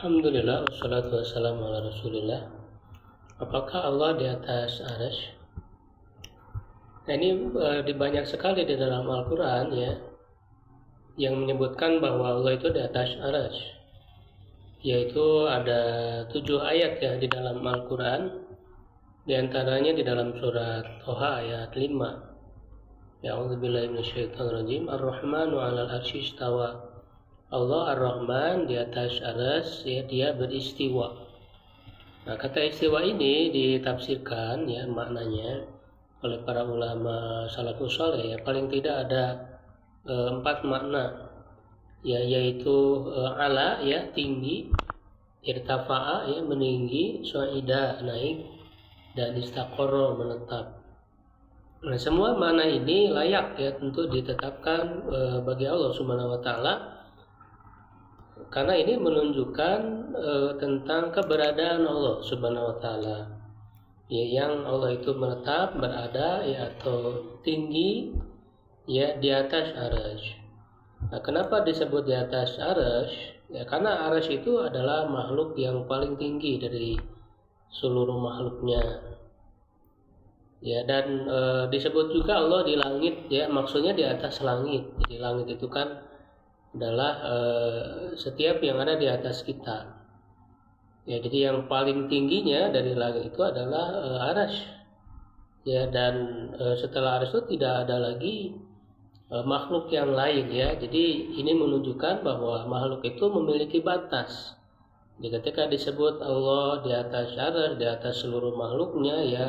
Alhamdulillah, wassalatu wassalamu ala rasulillah. Apakah Allah di atas arsy? Nah, ini banyak sekali di dalam Al-Quran ya, yang menyebutkan bahwa Allah itu di atas arsy. Yaitu ada 7 ayat ya di dalam Al-Quran. Di antaranya di dalam surat Toha ayat 5. A'udzubillahi minasyaitonirrajim. Ar-Rahmanu 'alal arsy istawa. Allah Ar-Rahman di atas arsy, ya, dia beristiwa. Nah, kata istiwa ini ditafsirkan ya maknanya oleh para ulama salafus saleh ya, paling tidak ada 4 makna ya, yaitu ala ya tinggi, irtafa'a ya meninggi, su'ida naik, dan istaqarra menetap. Nah, semua makna ini layak ya tentu ditetapkan bagi Allah Subhanahu wa taala, karena ini menunjukkan tentang keberadaan Allah Subhanahu wa taala. Ya, yang Allah itu menetap, berada ya atau tinggi ya di atas arsy. Nah, kenapa disebut di atas arsy? Ya, karena arsy itu adalah makhluk yang paling tinggi dari seluruh makhluknya. Ya, dan disebut juga Allah di langit ya, maksudnya di atas langit. Jadi langit itu kan adalah setiap yang ada di atas kita. Ya, jadi yang paling tingginya dari langit itu adalah arsy. Ya, dan setelah arsy itu tidak ada lagi makhluk yang lain ya. Jadi ini menunjukkan bahwa makhluk itu memiliki batas. Jadi ketika disebut Allah di atas arsy, di atas seluruh makhluknya ya,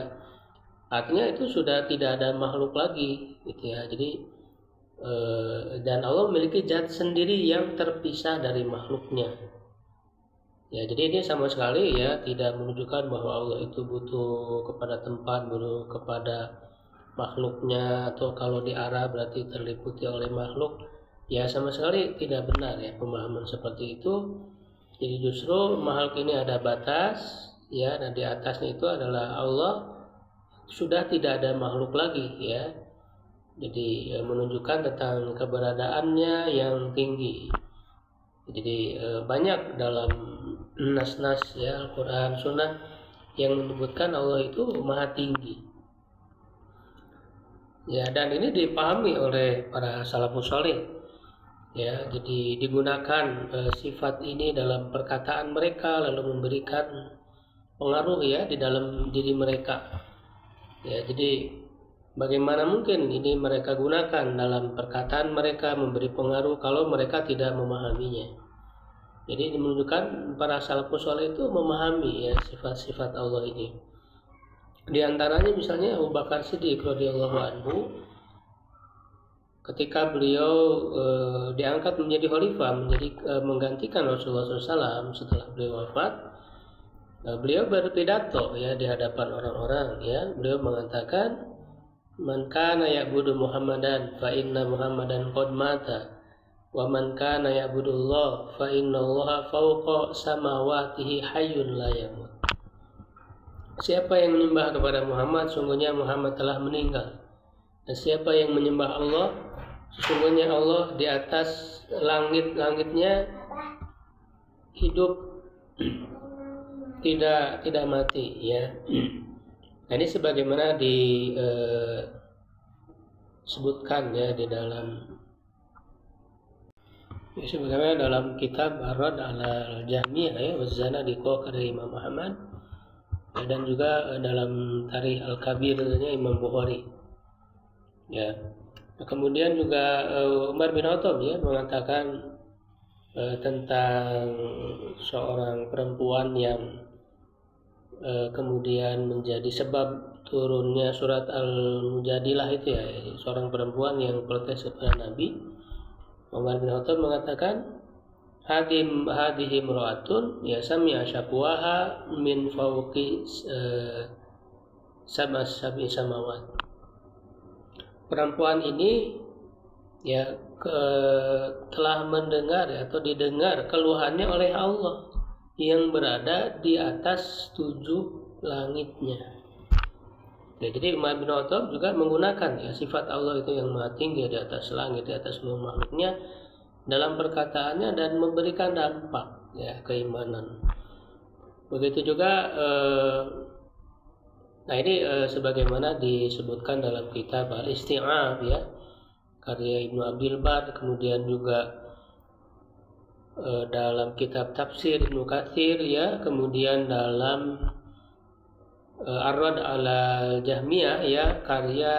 artinya itu sudah tidak ada makhluk lagi gitu ya. Jadi dan Allah memiliki zat sendiri yang terpisah dari makhluknya. Ya, jadi ini sama sekali ya tidak menunjukkan bahwa Allah itu butuh kepada tempat, butuh kepada makhluknya, atau kalau di arah berarti terliputi oleh makhluk. Ya, sama sekali tidak benar ya pemahaman seperti itu. Jadi justru makhluk ini ada batas ya, dan di atasnya itu adalah Allah, sudah tidak ada makhluk lagi ya. Jadi menunjukkan tentang keberadaannya yang tinggi. Jadi banyak dalam nas-nas ya Al-Quran, Sunnah yang menyebutkan Allah itu maha tinggi. Ya, dan ini dipahami oleh para salafus saleh. Ya, jadi digunakan sifat ini dalam perkataan mereka, lalu memberikan pengaruh ya di dalam diri mereka. Ya, jadi bagaimana mungkin ini mereka gunakan dalam perkataan mereka, memberi pengaruh kalau mereka tidak memahaminya. Jadi ini menunjukkan para salafus saleh itu memahami ya sifat-sifat Allah ini. Di antaranya misalnya Abu Bakar Siddiq radhiyallahu anhu, ketika beliau diangkat menjadi khalifah, menggantikan Rasulullah SAW setelah beliau wafat, beliau berpidato ya di hadapan orang-orang ya. Beliau mengatakan, man kana ya'budu Muhammadan fa inna Muhammadan qad mata, wa man kana ya'budullah fa innallaha fawqa samawatihi hayyun la yamut. Siapa yang menyembah kepada Muhammad, sungguhnya Muhammad telah meninggal. Dan siapa yang menyembah Allah, sesungguhnya Allah di atas langit-langitnya hidup, tidak mati ya. Nah, ini sebagaimana disebutkan ya di dalam sebagaimana dalam kitab Ar-Rad 'ala al-Jahmiyah ya, Waz-Zanadiqah karya Imam Ahmad ya, dan juga dalam Tarikh Al-Kabirnya Imam Bukhari ya. Nah, kemudian juga Umar bin Khattab ya mengatakan tentang seorang perempuan yang kemudian menjadi sebab turunnya surat Al-Mujadilah itu ya, seorang perempuan yang protes kepada Nabi. Umar bin Khattab mengatakan, hadhihi imra'atun ya sami'a syakwaha min fawqi sab'i samawat. Perempuan ini ya telah mendengar atau didengar keluhannya oleh Allah yang berada di atas 7 langitnya. Ya, jadi Umar bin Khattab juga menggunakan ya sifat Allah itu yang maha tinggi di atas langit, di atas seluruh makhluknya dalam perkataannya, dan memberikan dampak ya, keimanan. Begitu juga nah ini sebagaimana disebutkan dalam kitab Al-Isti'ab ya, karya Ibnu Abdul Bar, kemudian juga dalam kitab tafsir Ibnu Katsir ya, kemudian dalam Ar-Rad ala Jahmiyah ya, karya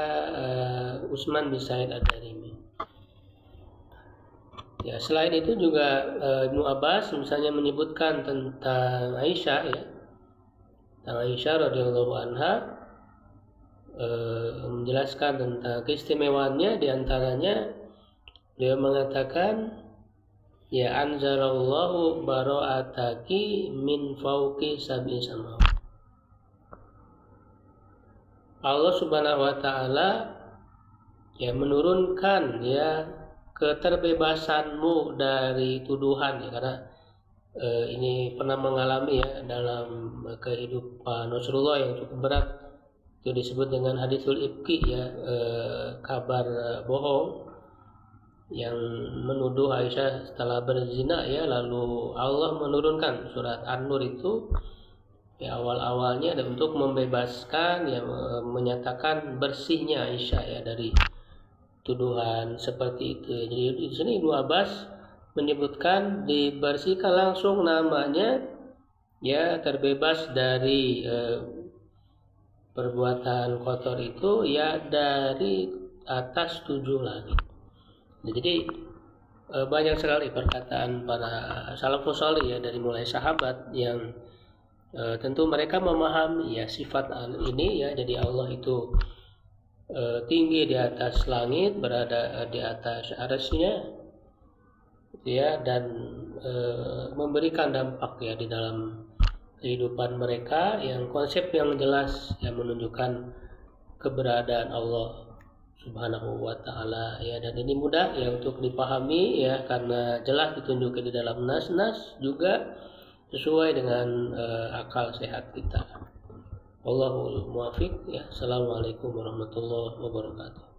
Utsman bin Said Ad-Darimi. Ya, selain itu juga Ibnu Abbas misalnya menyebutkan tentang Aisyah ya, tentang Aisyah radhiyallahu anha, menjelaskan tentang keistimewaannya. Diantaranya beliau mengatakan, ya anzalallahu bara'ataki min fauqi sab'i sama. Allah Subhanahu wa taala ya menurunkan ya keterbebasanmu dari tuduhan ya, karena ini pernah mengalami ya dalam kehidupan Rasulullah yang cukup berat. Itu disebut dengan haditsul ifki ya, kabar bohong yang menuduh Aisyah setelah berzina ya, lalu Allah menurunkan surat An-Nur itu ya awal-awalnya untuk membebaskan ya, menyatakan bersihnya Aisyah ya dari tuduhan seperti itu. Jadi di sini Ibnu Abbas menyebutkan dibersihkan langsung namanya ya, terbebas dari perbuatan kotor itu ya dari atas 7 langit. Jadi banyak sekali perkataan para salafus salih ya, dari mulai sahabat yang tentu mereka memahami ya sifat ini ya, jadi Allah itu tinggi di atas langit, berada di atas arsy-Nya ya, dan memberikan dampak ya di dalam kehidupan mereka, yang konsep yang jelas yang menunjukkan keberadaan Allah Subhanahu wa taala ya, dan ini mudah ya untuk dipahami ya, karena jelas ditunjukkan di dalam nas-nas, juga sesuai dengan akal sehat kita. Wallahul muwaffiq ya. Assalamualaikum warahmatullahi wabarakatuh.